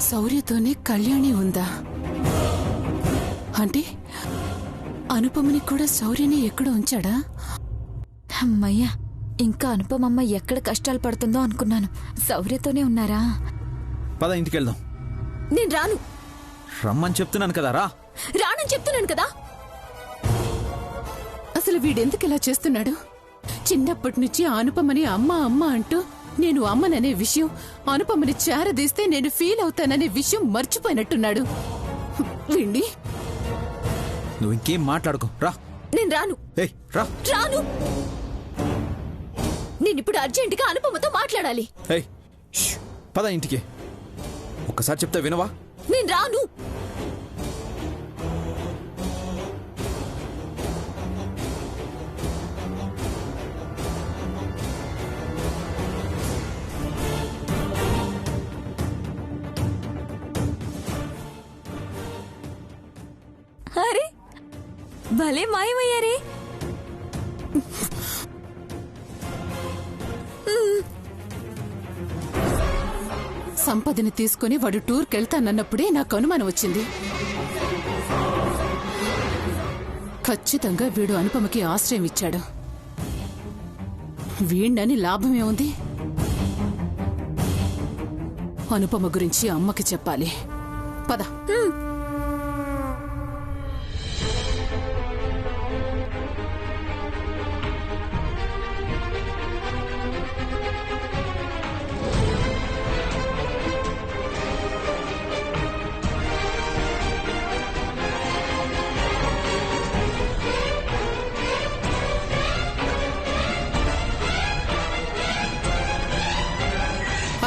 శౌర్యతోనే కళ్యాణి ఉందా? అంటే అనుపమని కూడా శౌర్యని ఎక్కడ ఉంచాడా? అమ్మయ్యా, ఇంకా అనుపమమ్మ ఎక్కడ కష్టాలు పడుతుందో అనుకున్నాను. శౌర్యతోనే ఉన్నారా? పద ఇంటికి వెళ్దాం. నేను రాను. రమ్మని చెప్తున్నాను కదా. రానని చెప్తున్నాను కదా. అసలు వీడెందుకు ఇలా చేస్తున్నాడు? చిన్నప్పటి నుంచి అనుపమని అమ్మ అమ్మ అంటూ నేను అమ్మననే విషయం, అనుపమని చేరదీస్తే నేను ఫీల్ అవుతాననే విషయం మర్చిపోయినట్టున్నాడు. వీణ్ణి నువ్వు ఇంకేం మాట్లాడుకో. రా. నేను రాను. రాను. నేనిప్పుడు అర్జెంటుగా అనుపమతో మాట్లాడాలి. పద ఇంటికి. ఒక్కసారి చెప్తే వినవా? నేను రాను. అరే, భలే మాయమయ్యారే. సంపదని తీసుకుని వాడు టూర్కెళ్తానన్నప్పుడే నాకు అనుమానం వచ్చింది. ఖచ్చితంగా వీడు అనుపమకి ఆశ్రయం ఇచ్చాడు. వీణ్ణని లాభమేముంది? అనుపమ గురించి అమ్మకి చెప్పాలి. పద.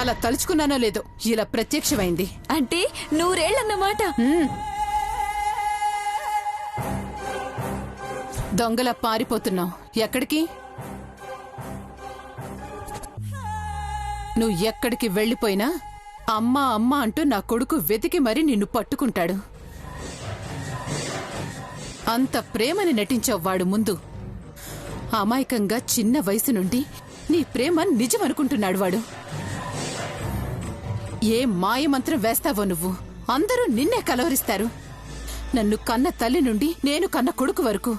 అలా తలుచుకున్నానో లేదో ఇలా ప్రత్యక్షమైంది. అంటే 100 ఏళ్లన్నమాట. దొంగలా పారిపోతున్నావు. ఎక్కడికి? నువ్వు ఎక్కడికి వెళ్ళిపోయినా అమ్మా అమ్మా అంటూ నా కొడుకు వెతికి మరీ నిన్ను పట్టుకుంటాడు. అంత ప్రేమని నటించావు వాడు ముందు. అమాయకంగా చిన్న వయసు నుండి నీ ప్రేమ నిజమనుకుంటున్నాడు వాడు. ఏ మాయమంత్రం వేస్తావో నువ్వు? అందరూ నిన్నే కలవరిస్తారు. నన్ను కన్న తల్లి నుండి నేను కన్న కొడుకు వరకు.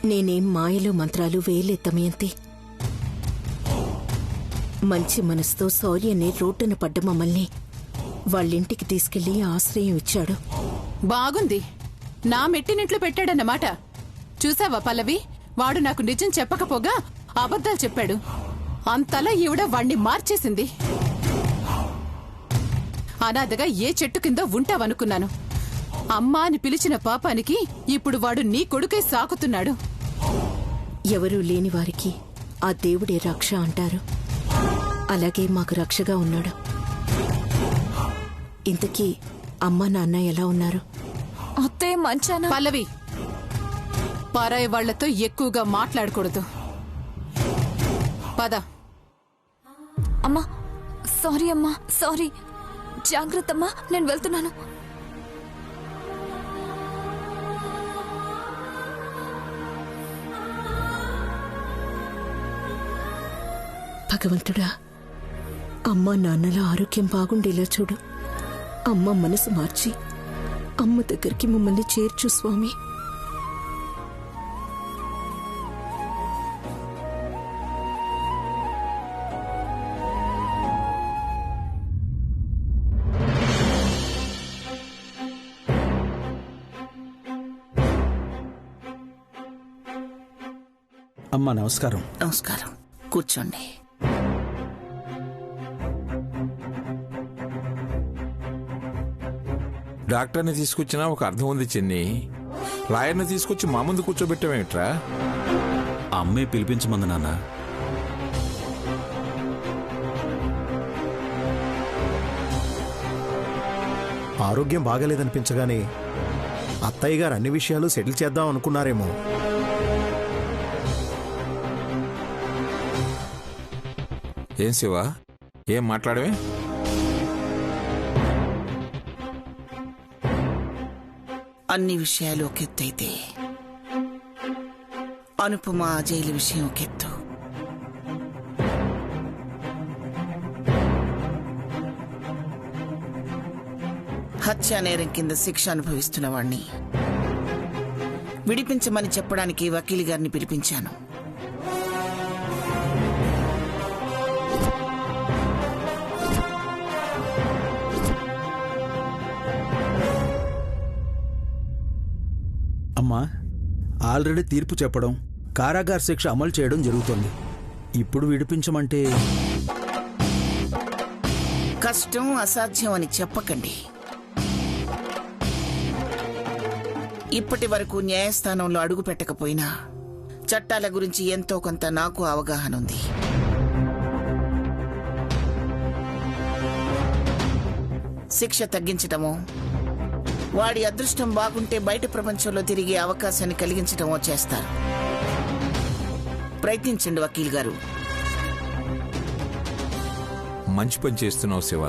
నేనేం మాయలు మంత్రాలు వేయలేత్తమయంతి. మంచి మనసుతో శౌర్యని రోడ్డున పడ్డ మమ్మల్ని వాళ్ళింటికి తీసుకెళ్లి ఆశ్రయం ఇచ్చాడు. బాగుంది. నా మెట్టినింట్లో పెట్టాడన్నమాట. చూసావా పల్లవి, వాడు నాకు నిజం చెప్పకపోగా అబద్ధాలు చెప్పాడు. అంతలా ఈవిడ వాణ్ణి మార్చేసింది. అనాథగా ఏ చెట్టు కింద ఉంటావనుకున్నాను. అమ్మా అని పిలిచిన పాపానికి ఇప్పుడు వాడు నీ కొడుకే సాకుతున్నాడు. ఎవరూ లేని వారికి ఆ దేవుడే రక్ష అంటారు. అలాగే మాకు రక్షగా ఉన్నాడు. ఇంతకీ అమ్మా నాన్న ఎలా ఉన్నారు? అత్తయ్య మంచానా? పల్లవి, పరాయి వాళ్లతో ఎక్కువగా మాట్లాడకూడదు. పద. అమ్మా సారీ. అమ్మా సారీ. జాగ్రత్తమ్మా, నేను వెళ్తున్నాను. భగవంతుడా, అమ్మ నాన్నల ఆరోగ్యం బాగుండేలా చూడు. అమ్మ మనసు మార్చి అమ్మ దగ్గరికి మమ్మల్ని చేర్చు స్వామి. అమ్మా నమస్కారం. నమస్కారం. కూర్చోండి. డాక్టర్ని తీసుకొచ్చినా ఒక అర్థం ఉంది చిన్ని. లాయర్ని తీసుకొచ్చి మా ముందు కూర్చోబెట్టావేమిట్రా? అమ్మే పిలిపించమంది నాన్న. ఆరోగ్యం బాగాలేదనిపించగానే అత్తయ్య గారు అన్ని విషయాలు సెటిల్ చేద్దాం అనుకున్నారేమో. ఏం శివ, ఏం మాట్లాడవే? అన్ని విషయాలు ఒక ఎత్తైతే అనుపమ జైలు విషయం ఒక ఎత్తు. హత్యా నేరం కింద శిక్ష అనుభవిస్తున్న వాణ్ణి విడిపించమని చెప్పడానికి వకీలు గారిని పిలిపించాను. అమ్మా, ఆల్రెడీ తీర్పు చెప్పడం, కారాగార శిక్ష అమలు చేయడం జరుగుతోంది. ఇప్పుడు విడిపించమంటే కష్టం, అసాధ్యం అని చెప్పకండి. ఇప్పటి వరకు న్యాయస్థానంలో అడుగు పెట్టకపోయినా చట్టాల గురించి ఎంతో కొంత నాకు అవగాహన ఉంది. శిక్ష తగ్గించటమో, వాడి అదృష్టం బాగుంటే బయట ప్రపంచంలో తిరిగే అవకాశాన్ని కలిగించటమో చేస్తారు. ప్రయత్నించండి వకీల్ గారు. మంచి పని చేస్తున్నావు శివ.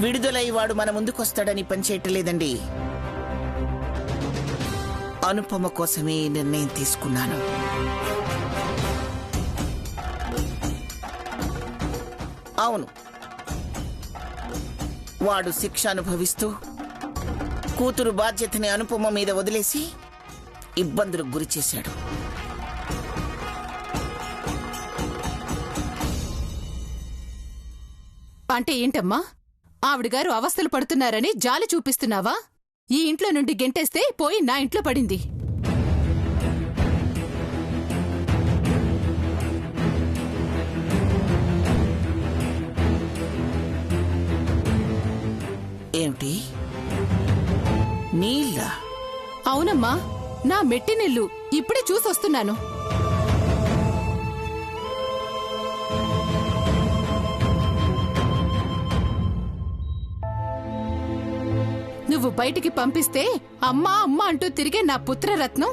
విడుదలై వాడు మన ముందుకొస్తాడని పనిచేయట్లేదండి. అనుపమ కోసమే ఈ నిర్ణయం తీసుకున్నాను. అవును, వాడు శిక్ష అనుభవిస్తూ కూతురు బాధ్యతని అనుపమ మీద వదిలేసి ఇబ్బందులకు గురి చేశాడు. అంటే ఏంటమ్మా? ఆవిడగారు అవస్థలు పడుతున్నారని జాలి చూపిస్తున్నావా? ఈ ఇంట్లో నుండి గెంటేస్తే పోయి నా ఇంట్లో పడింది. ఏమిటి? నీళ్ళ? అవునమ్మా, నా మెట్టినిల్లు. ఇప్పుడే చూసొస్తున్నాను. నువ్వు బయటికి పంపిస్తే అమ్మా అమ్మా అంటూ తిరిగే నా పుత్రరత్నం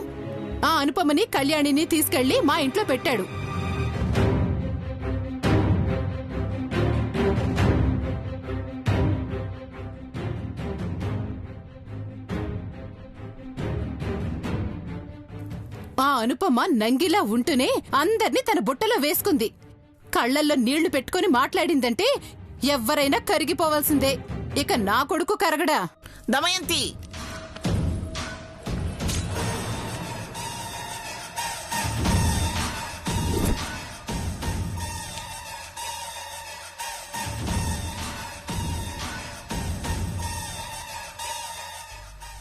ఆ అనుపమని, కళ్యాణిని తీసుకెళ్లి మా ఇంట్లో పెట్టాడు. ఆ అనుపమ నంగిలా ఉంటూనే అందర్నీ తన బుట్టలో వేసుకుంది. కళ్లల్లో నీళ్లు పెట్టుకుని మాట్లాడిందంటే ఎవ్వరైనా కరిగిపోవాల్సిందే. ఇక నా కొడుకు కరగడా? దమయంతి,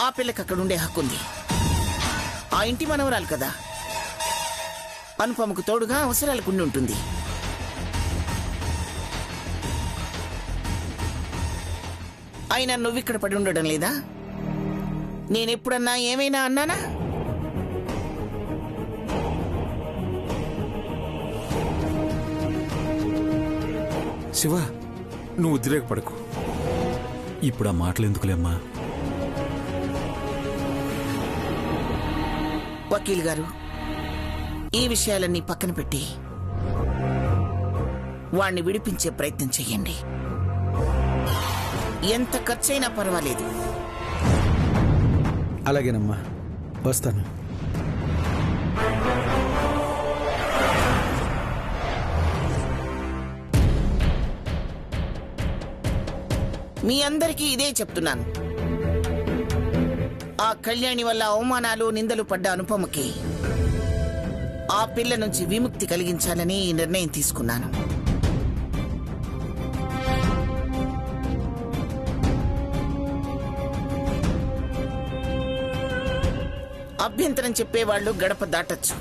ఆ పిల్లకి అక్కడుండే హక్కుంది. ఆ ఇంటి మనవరాలు కదా, అనుపమకు తోడుగా అవసరాలకు ఉండి ఉంటుంది. అయినా నువ్విక్కడ పడి ఉండడం లేదా? నేనెప్పుడన్నా ఏమైనా అన్నానా? శివ, నువ్వు ఉద్రేకపడకు. ఇప్పుడు ఆ మాటలు ఎందుకులేమ్మా? వకీల్ గారు, ఈ విషయాలన్నీ పక్కన పెట్టి వాణ్ణి విడిపించే ప్రయత్నం చెయ్యండి. ఎంత ఖర్చైనా పర్వాలేదు. అలాగేనమ్మా, వస్తాను. మీ అందరికీ ఇదే చెప్తున్నాను. ఆ కళ్యాణి వల్ల అవమానాలు, నిందలు పడ్డ అనుపమకి ఆ పిల్ల నుంచి విముక్తి కలిగించాలని ఈ నిర్ణయం తీసుకున్నాను. అభ్యంతరం చెప్పేవాళ్లు గడప దాటొచ్చు.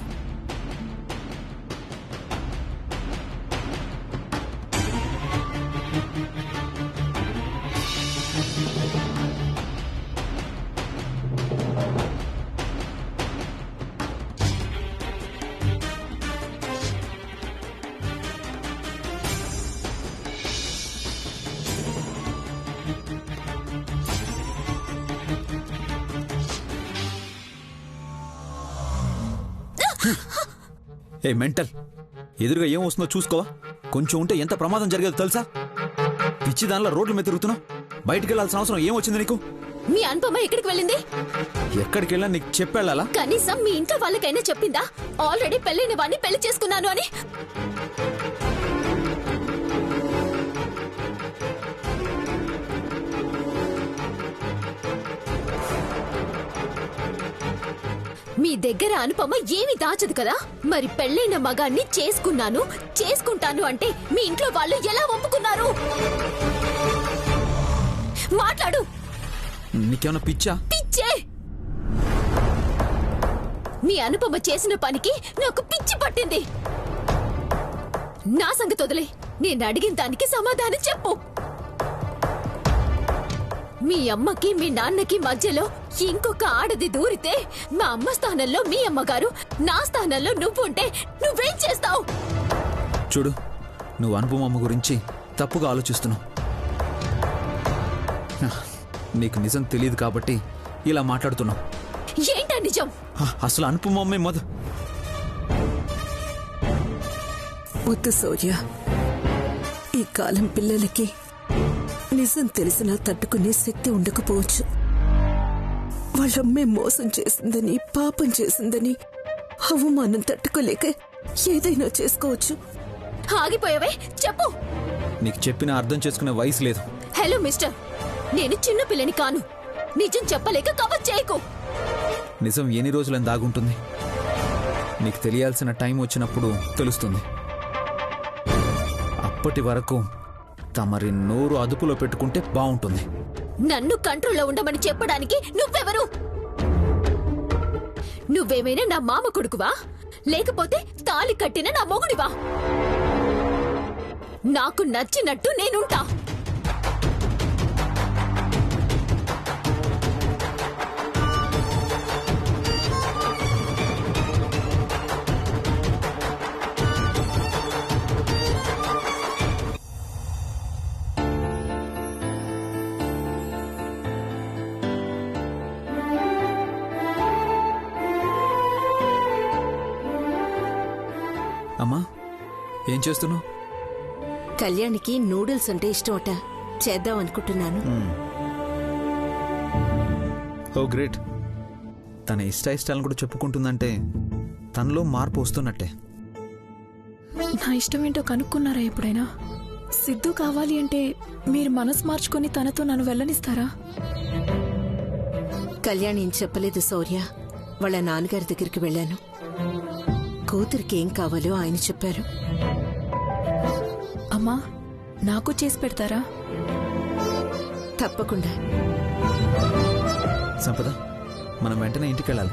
ఏ మెంటల్, ఎదురుగా ఏం వస్తుందో చూసుకోవా? కొంచెం ఉంటే ఎంత ప్రమాదం జరిగేదో తెలుసా? పిచ్చి దానిలో రోడ్ల మీద తిరుగుతున్నావు. బయటికి వెళ్లాల్సిన అవసరం ఏమొచ్చింది నీకు? మీ అనుపమ ఎక్కడికి వెళ్ళింది? ఎక్కడికి వెళ్ళా నీకు చెప్పెళ్ళాలా? కనీసం మీ ఇంట్లో వాళ్ళకైనా చెప్పిందా ఆల్రెడీ పెళ్లిన వాడిని పెళ్లి చేసుకున్నాను అని? మీ దగ్గర అనుపమ ఏమి దాచదు కదా? మరి పెళ్ళైన మగాన్ని చేసుకుంటాను అంటే మీ ఇంట్లో వాళ్ళు ఎలా ఒప్పుకున్నారు? మాట్లాడు. నీకేమన్నా పిచ్చా? పిచ్చే. మీ అనుపమ చేసిన పనికి నాకు పిచ్చి పట్టింది. నా సంగతి వదిలే, నేను అడిగిన దానికి సమాధానం చెప్పు. మీ అమ్మకి మీ నాన్నకి మధ్యలో ఇంకొక ఆడది దూరితే మా అమ్మ స్థానంలో మీ అమ్మగారు, నా స్థానంలో నువ్వుంటే నువ్వేం చేస్తావు? చూడు, నువ్వు అనుపమ గురించి తప్పుగా ఆలోచిస్తున్నావు. నీకు నిజం తెలియదు కాబట్టి ఇలా మాట్లాడుతున్నావు. ఏంటా నిజం? అసలు అనుపమ వద్దు శౌర్య, ఈ కాలం పిల్లలకి నిజం తెలిసినా తట్టుకునే శక్తి ఉండకపోవచ్చు. వాళ్ళమ్మే మోసం చేసిందని, పాపం చేసిందని అవమానం తట్టుకోలేక ఏదైనా చేసుకోవచ్చు. ఆగిపోయావే, చెప్పు. నీకు చెప్పినా అర్థం చేసుకునే వయసు లేదు. హలో మిస్టర్, నేను చిన్న పిల్లని కాను. నిజం చెప్పలేక కవర్ చేయకు. నిజం ఎన్ని రోజులని దాగుంటుంది? నీకు తెలియాల్సిన టైం వచ్చినప్పుడు తెలుస్తుంది. అప్పటి వరకు తమరి నోరు అదుపులో పెట్టుకుంటే బాగుంటుంది. నన్ను కంట్రోల్లో ఉండమని చెప్పడానికి నువ్వెవరు? నువ్వేమైనా నా మామ కొడుకువా, లేకపోతే తాళి కట్టిన నా మొగుడివా? నాకు నచ్చినట్టు నేనుంటా. అమ్మా, ఏం చేస్తున్నావు? కళ్యాణికి నూడిల్స్ అంటే ఇష్టమట, చేద్దాం అనుకుంటున్నాను. ఓ గ్రేట్. తన ఇష్టాలను కూడా చెప్పుకుంటుందంటే తనలో మార్పు వస్తున్నట్టే. నా ఇష్టం ఏంటో కనుక్కున్నారా ఎప్పుడైనా? సిద్ధు కావాలి అంటే మీరు మనసు మార్చుకొని తనతో నన్ను వెళ్ళనిస్తారా? కళ్యాణి ఏం చెప్పలేదు శౌర్య. వాళ్ళ నాన్నగారి దగ్గరికి వెళ్ళాను. కూతురికి ఏం కావాలో ఆయన చెప్పారు. అమ్మా, నాకు చేసి పెడతారా? తప్పకుండా. సంపద, మనం వెంటనే ఇంటికి వెళ్ళాలి.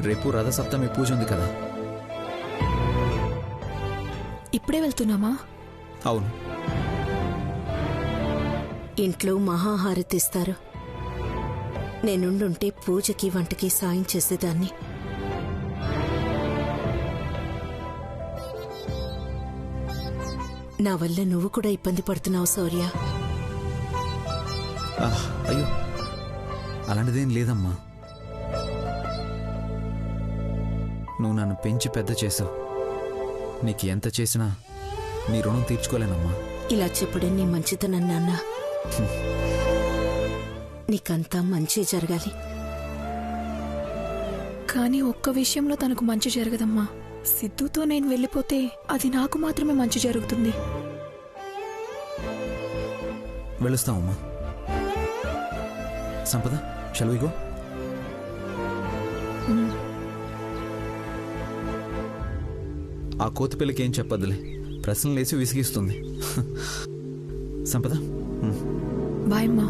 రేపు రథసప్తమి పూజ ఉంది కదా. ఇప్పుడే వెళ్తున్నామా? అవును. ఇంట్లో మహాహారతి ఇస్తారు. నేనుండుంటే పూజకి వంటకి సాయం చేసేదాన్ని. నా వల్ల నువ్వు కూడా ఇబ్బంది పడుతున్నావు శౌర్య. అయ్యో, అలాంటిదేం లేదమ్మా. నువ్వు నన్ను పెంచి పెద్ద చేసావు. నీకు ఎంత చేసినా నీ రుణం తీర్చుకోలేనమ్మా. ఇలా చెప్పడం నీ మంచితనం నాన్న. నీకంతా మంచి జరగాలి. కానీ ఒక్క విషయంలో తనకు మంచి జరగదమ్మా. సిద్ధుతో నేను వెళ్ళిపోతే అది నాకు మాత్రమే మంచి జరుగుతుంది. వెళుస్తామమ్మా. సంపద, shall we go? ఆ కోతి పిల్లకి ఏం చెప్పద్దులే, ప్రశ్నలు వేసి విసిగిస్తుంది. సంపద, బాయ్ అమ్మా.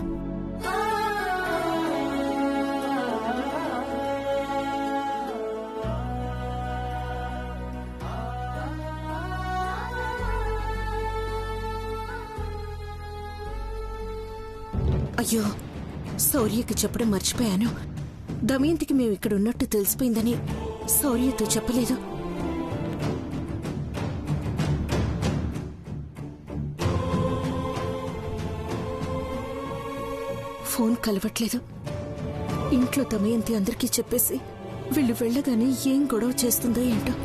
అయ్యో, శౌర్యకి చెప్పడం మర్చిపోయాను. దమయంతికి మేము ఇక్కడ ఉన్నట్టు తెలిసిపోయిందని శౌర్యతో చెప్పలేదు. ఫోన్ కలవట్లేదు. ఇంట్లో దమయంతి అందరికీ చెప్పేసి వీళ్ళు వెళ్ళగానే ఏం గొడవ చేస్తుందో ఏంటో.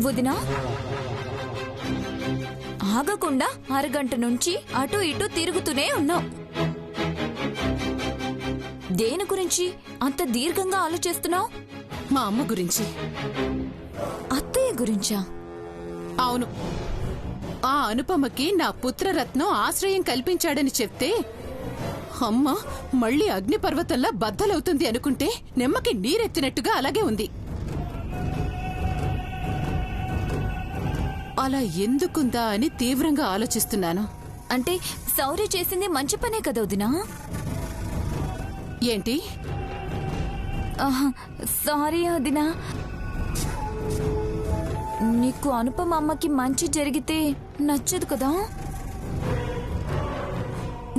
వదినా ఆగకుండా అరగంట నుంచి అటు ఇటు తిరుగుతూనే ఉన్నావు. దేని గురించి అంత దీర్ఘంగా ఆలోచిస్తున్నావు? మా అమ్మ గురించి. అత్తయ్య గురించా? అవును. ఆ అనుపమకి నా పుత్రరత్నం ఆశ్రయం కల్పించాడని చెప్తే అమ్మ మళ్ళీ అగ్నిపర్వతంలా బద్దలవుతుంది అనుకుంటే నెమ్మకి నీరెత్తినట్టుగా అలాగే ఉంది. అలా ఎందుకుందా అని తీవ్రంగా ఆలోచిస్తున్నాను. అంటే శౌర్య చేసింది మంచి పనే కదా వదినా? ఏంటి? సారీ వదినా, నీకు అనుపమ అమ్మకి మంచి జరిగితే నచ్చదు కదా?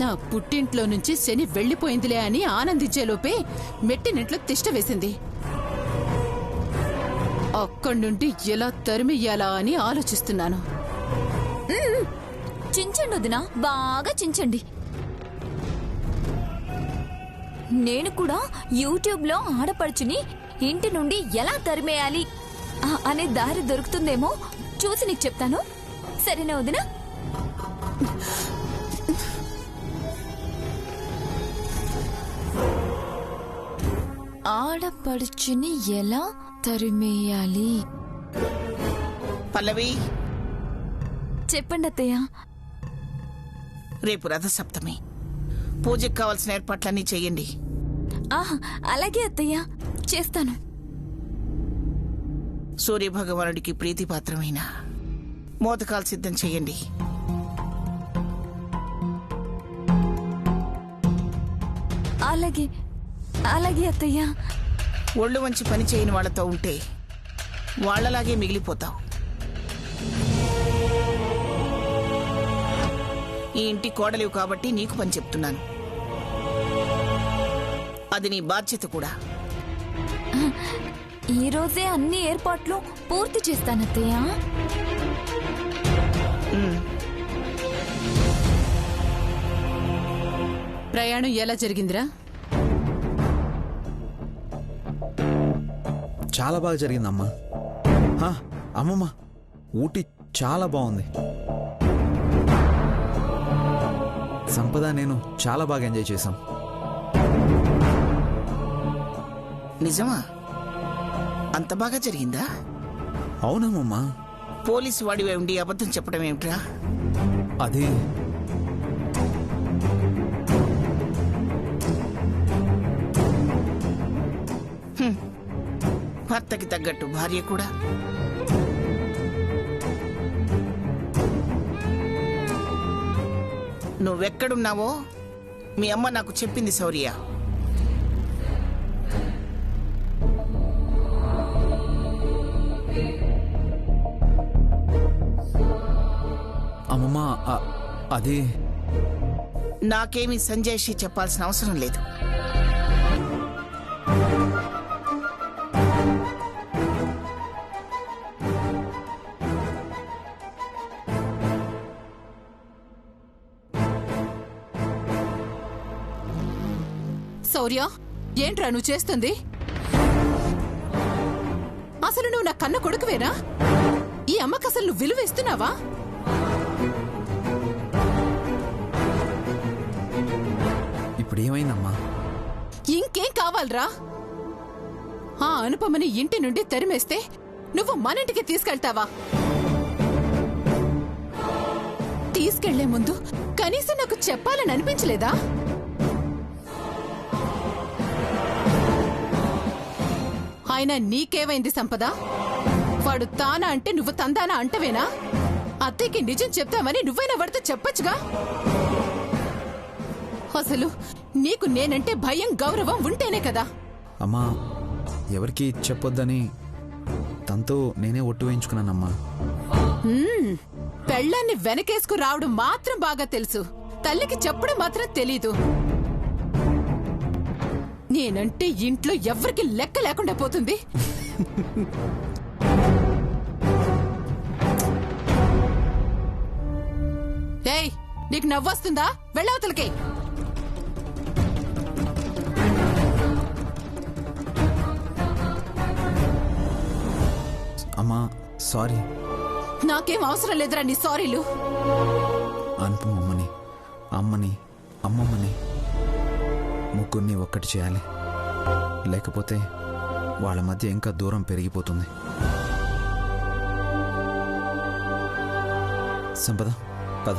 నా పుట్టింట్లో నుంచి శని వెళ్లిపోయిందిలే అని ఆనందించేలోపే మెట్టినింట్లో తిష్ట వేసింది. అక్కడి నుండి ఎలా తరిమెయ్యాలా అని ఆలోచిస్తున్నాను. చించండి వదినా, బాగా చించండి. నేను కూడా యూట్యూబ్ లో ఆడపడుచుని ఇంటి నుండి ఎలా తరిమేయాలి అనే దారి దొరుకుతుందేమో చూసి నీకు చెప్తాను. సరేనా వదినా? ఆడపడుచుని ఎలా తరిమేయాలి? పల్లవి, చెప్పండి అత్తయ్య. రేపు రథసప్తమి, పూజకు కావాల్సిన ఏర్పాట్లన్నీ చెయ్యండి. అలాగే అత్తయ్య, చేస్తాను. సూర్యభగవానుడికి ప్రీతిపాత్రమైన మోదకాలు సిద్ధం చెయ్యండి. అలాగే అలాగే అత్తయ్య. ఒళ్ళు వంచి పని చేయని వాళ్లతో ఉంటే వాళ్లలాగే మిగిలిపోతావు. ఈ ఇంటి కోడలివి కాబట్టి నీకు పని చెప్తున్నాను. అది నీ బాధ్యత కూడా. ఈ రోజే అన్ని ఏర్పాట్లు పూర్తి చేస్తానత్తయ్య. ప్రయాణం ఎలా జరిగిందిరా? చాలా బాగా జరిగిందమ్మా. అమ్మమ్మ, ఊటీ చాలా బాగుంది. సంపద నేను చాలా బాగా ఎంజాయ్ చేశాం. నిజమా? అంత బాగా జరిగిందా? అవునమ్మమ్మా. పోలీసు వాడివే ఉండి అబద్ధం చెప్పడం ఏమిట్రా? అది భర్తకి తగ్గట్టు భార్య కూడా. నువ్వెక్కడున్నావో మీ అమ్మ నాకు చెప్పింది శౌర్య. అమ్మమ్మ, అది నాకేమీ సంజయ్షి చెప్పాల్సిన అవసరం లేదు. శౌర్య, ఏంట్రా నువ్వు చేస్తుంది? అసలు నువ్వు నా కన్న కొడుకువేనా? ఈ అమ్మకు అసలు నువ్వు విలువ ఇస్తున్నావా? ఇప్పుడు ఏమైందమ్మా? ఇంకేం కావాలరా? ఆ అనుపమని ఇంటి నుండి తరిమేస్తే నువ్వు మనింటికి తీసుకెళ్తావా? తీసుకెళ్లే ముందు కనీసం నాకు చెప్పాలని అనిపించలేదా? ఆయన నీకేమైంది సంపద? వాడు తానా అంటే నువ్వు తందానా అంటవేనా? అత్తయ్యకి నిజం చెప్తామని నువ్వైనా వాడితో చెప్పొచ్చుగా. అసలు నీకు నేనంటే భయం, గౌరవం ఉంటేనే కదా. అమ్మా, ఎవరికి చెప్పొద్దని తనతో నేనే ఒట్టు వేయించుకున్నానమ్మా. పెళ్ళాన్ని వెనకేసుకు రావడం మాత్రం బాగా తెలుసు, తల్లికి చెప్పడం మాత్రం తెలీదు. నేనంటే ఇంట్లో ఎవరికి లెక్క లేకుండా పోతుంది. ఏయ్, నీకు నవ్వొస్తుందా? వెళ్ళవతలకి. అమ్మా, సారీ. నాకేం అవసరం లేదురా నీ సారీలు. అనుపమ అమ్మని, అమ్మని, అమ్మమ్మని ముగ్గురిని ఒక్కటి చేయాలి. లేకపోతే వాళ్ళ మధ్య ఇంకా దూరం పెరిగిపోతుంది. సంపద పద.